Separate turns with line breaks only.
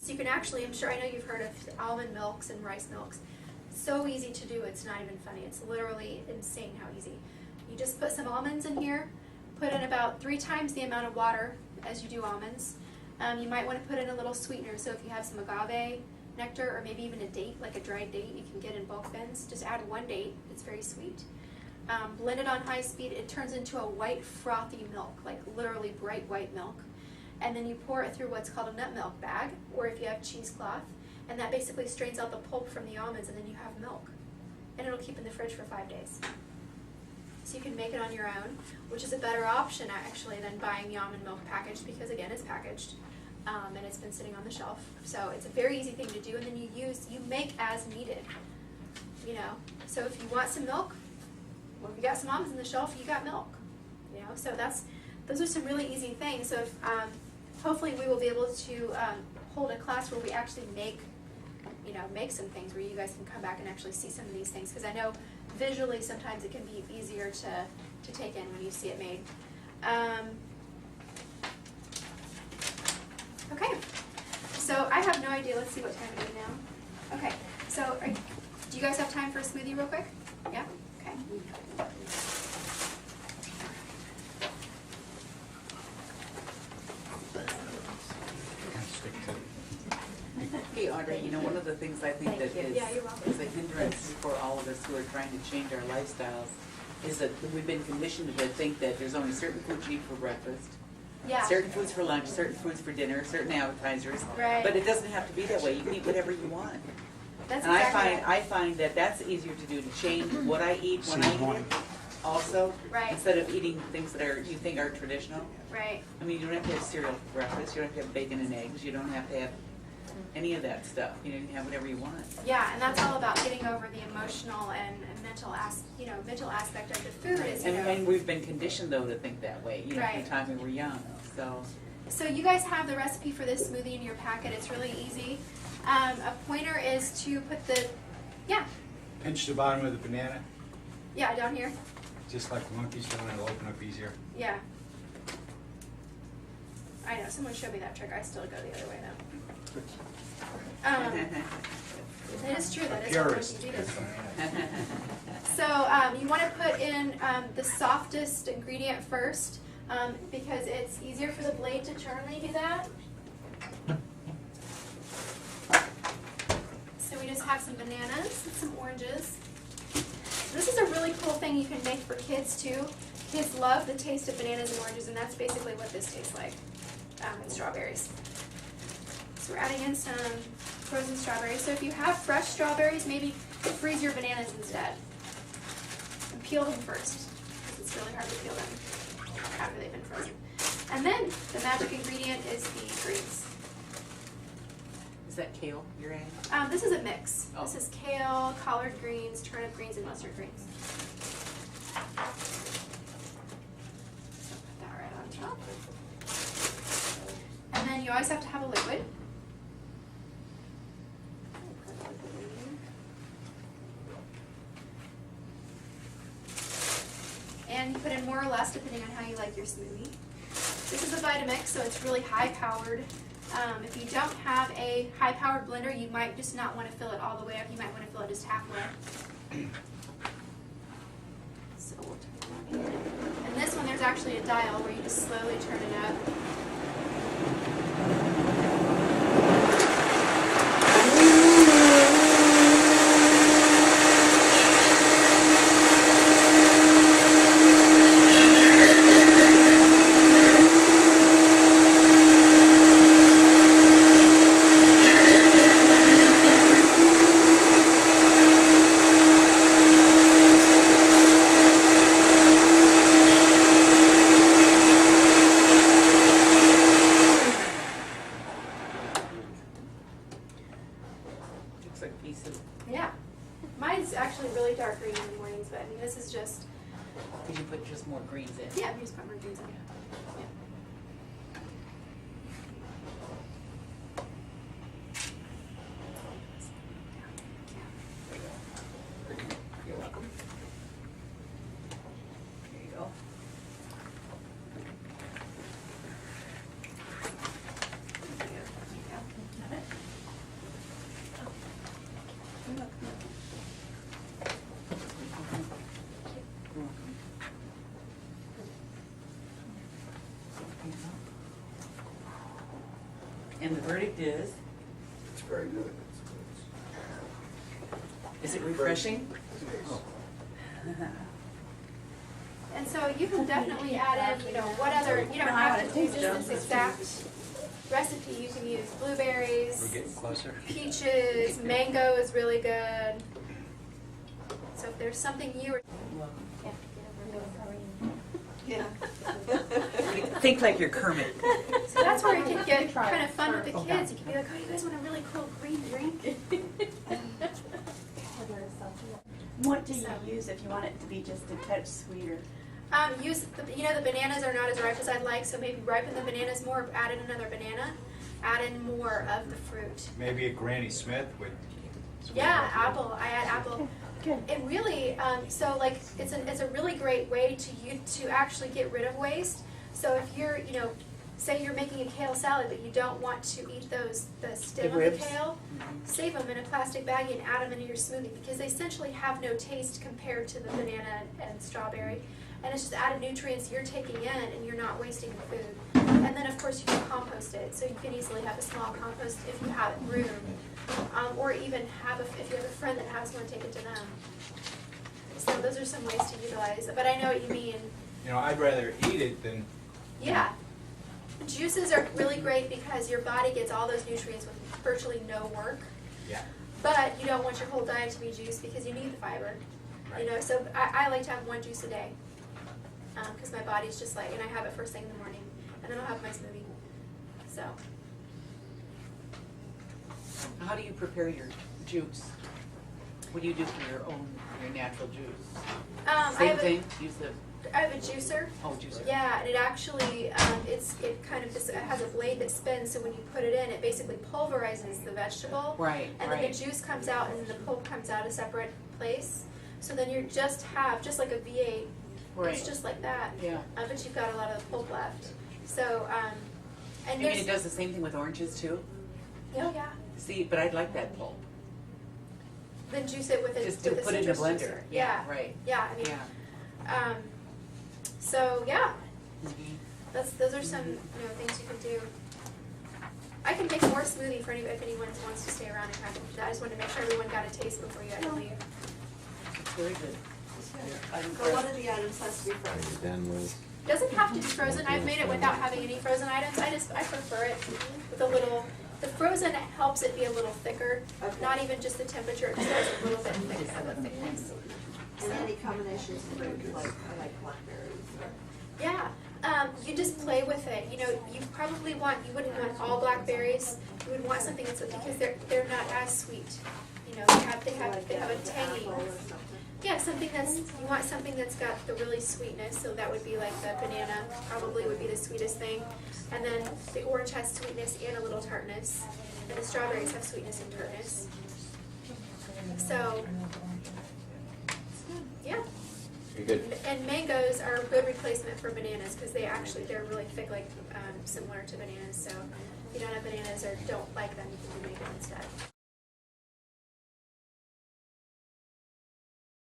So you can actually, I'm sure, I know you've heard of almond milks and rice milks. So easy to do, it's not even funny. It's literally insane how easy. You just put some almonds in here, put in about 3 times the amount of water as you do almonds. You might want to put in a little sweetener, so if you have some agave nectar or maybe even a date, like a dried date you can get in bulk bins, just add 1 date, it's very sweet. Blend it on high speed, it turns into a white frothy milk, like literally bright white milk. And then you pour it through what's called a nut milk bag, or if you have cheesecloth, and that basically strains out the pulp from the almonds, and then you have milk. And it'll keep in the fridge for 5 days. So you can make it on your own, which is a better option actually than buying the almond milk packaged, because again, it's packaged, and it's been sitting on the shelf. So it's a very easy thing to do, and then you make as needed, you know. So if you want some milk, well, if you got some almonds on the shelf, you got milk, you know. So those are some really easy things. So if, hopefully we will be able to hold a class where we actually make some things where you guys can come back and actually see some of these things, because I know visually sometimes it can be easier to take in when you see it made. Okay, so I have no idea. Let's see what time it is now. Okay, so do you guys have time for a smoothie real quick? Yeah? Okay.
Hey Audrey, you know, one of the things I think that is a hindrance for all of us who are trying to change our lifestyles is that we've been conditioned to think that there's only certain foods you eat for breakfast, certain foods for lunch, certain foods for dinner, certain appetizers.
Right.
But it doesn't have to be that way. You can eat whatever you want.
That's
and
exactly
I find that that's easier to do, to change what I eat when I eat it also, instead of eating things that you think are traditional.
Right.
I mean, you don't have to have cereal for breakfast. You don't have to have bacon and eggs. You don't have to have any of that stuff. You know, you can have whatever you want.
Yeah, and that's all about getting over the emotional and mental aspect of the food. Is,
and we've been conditioned though to think that way. You know,
right.
from the time we were young.
So you guys have the recipe for this smoothie in your packet. It's really easy. A pointer is to put
pinch the bottom of the banana.
Yeah, down here.
Just like the monkey's doing, it'll open up easier.
Yeah. I know, someone showed me that trick. I still go the other way though. It is true, that is how monkeys do this. So you want to put in the softest ingredient first, because it's easier for the blade to turn when you do that. So we just have some bananas and some oranges. This is a really cool thing you can make for kids too. Kids love the taste of bananas and oranges, and that's basically what this tastes like, and strawberries. So we're adding in some frozen strawberries. So if you have fresh strawberries, maybe freeze your bananas instead. And peel them first, because it's really hard to peel them after they've been frozen. And then the magic ingredient is the greens.
Is that kale you're adding?
This is a mix.
Oh.
This is kale, collard greens, turnip greens, and mustard greens. So put that right on top. And then you always have to have a liquid. And you put in more or less depending on how you like your smoothie. This is a Vitamix, so it's really high-powered. If you don't have a high-powered blender, you might just not want to fill it all the way up. You might want to fill it just halfway. So we'll turn it on here. And this one, there's actually a dial where you just slowly turn it up. Yeah. Mine's actually really dark green in the mornings, but I mean, this is just...
Because you put just more greens in.
Yeah, you just put more greens in. Yeah.
You're welcome. There you go.
There you go.
And the verdict is,
It's very good.
is it refreshing?
Oh,
And so you can definitely add in, what other, you don't have to use this exact recipe. You can use
we're
blueberries,
getting closer.
peaches, mango is really good. So if there's something you were,
Yeah.
Think like you're Kermit.
so that's where it can get kind of fun with the kids. You can be like, oh, you guys want a really cool green drink?
What do you use if you want it to be just a touch sweeter?
Use, the bananas are not as ripe as I'd like, so maybe ripen the bananas more, add in another banana, add in more of the fruit.
Maybe a Granny Smith with.
Yeah, apple. I add apple.
Good.
It really, it's a really great way to actually get rid of waste. So if you're, say you're making a kale salad, but you don't want to eat the stem of the
ribs.
kale, save them in a plastic baggie and add them into your smoothie because they essentially have no taste compared to the banana and strawberry. And it's just added nutrients you're taking in and you're not wasting the food. And then of course you can compost it. So you can easily have a small compost if you have room. Or even if you have a friend that has one, take it to them. So those are some ways to utilize it. But I know what you mean.
I'd rather eat it than.
Yeah. Juices are really great because your body gets all those nutrients with virtually no work.
Yeah.
But you don't want your whole diet to be juice because you need the fiber.
Right.
So I like to have one juice a day. Because my body's just and I have it first thing in the morning. And then I'll have my smoothie. So.
How do you prepare your juice? What do you do for your natural juice? Same thing? Use the,
I have a juicer.
oh, juicer.
Yeah, and it actually, it has a blade that spins, so when you put it in, it basically pulverizes the vegetable.
Right,
And then the juice comes out and the pulp comes out a separate place. So then you just like a V8.
Right.
It's just like that.
Yeah.
But you've got a lot of the pulp left. So, and
You mean
there's.
it does the same thing with oranges too?
Oh, yeah.
See, but I'd like that pulp.
Then juice it with a
Just to
with a
put it in a
citrus
blender.
juicer.
Yeah, right.
Yeah, I mean,
Yeah.
so yeah,
Mhm.
those are some things you can do. I can make more smoothie for anybody if anyone wants to stay around and have it. I just wanted to make sure everyone got a taste before you had to leave.
It's very good.
But one of the items has to be
Are
frozen.
you done with?
It doesn't have to be frozen. I've made it without having any frozen items. I prefer it with a little. The frozen helps it be a little thicker.
Okay.
Not even just the temperature; it just has a little bit thick of a thickness.
And any combinations of fruit, like I like blackberries.
Yeah. You just play with it. You wouldn't want all blackberries. You would want something that's because they're not as sweet. They have a tangy.
Apple or something.
Yeah, you want something that's got the really sweetness, so that would be like the banana probably would be the sweetest thing. And then the orange has sweetness and a little tartness. And the strawberries have sweetness and tartness. So, yeah.
Very good.
And mangoes are a good replacement for bananas because they're really thick, similar to bananas. So if you don't have bananas or don't like them, you can do mango instead.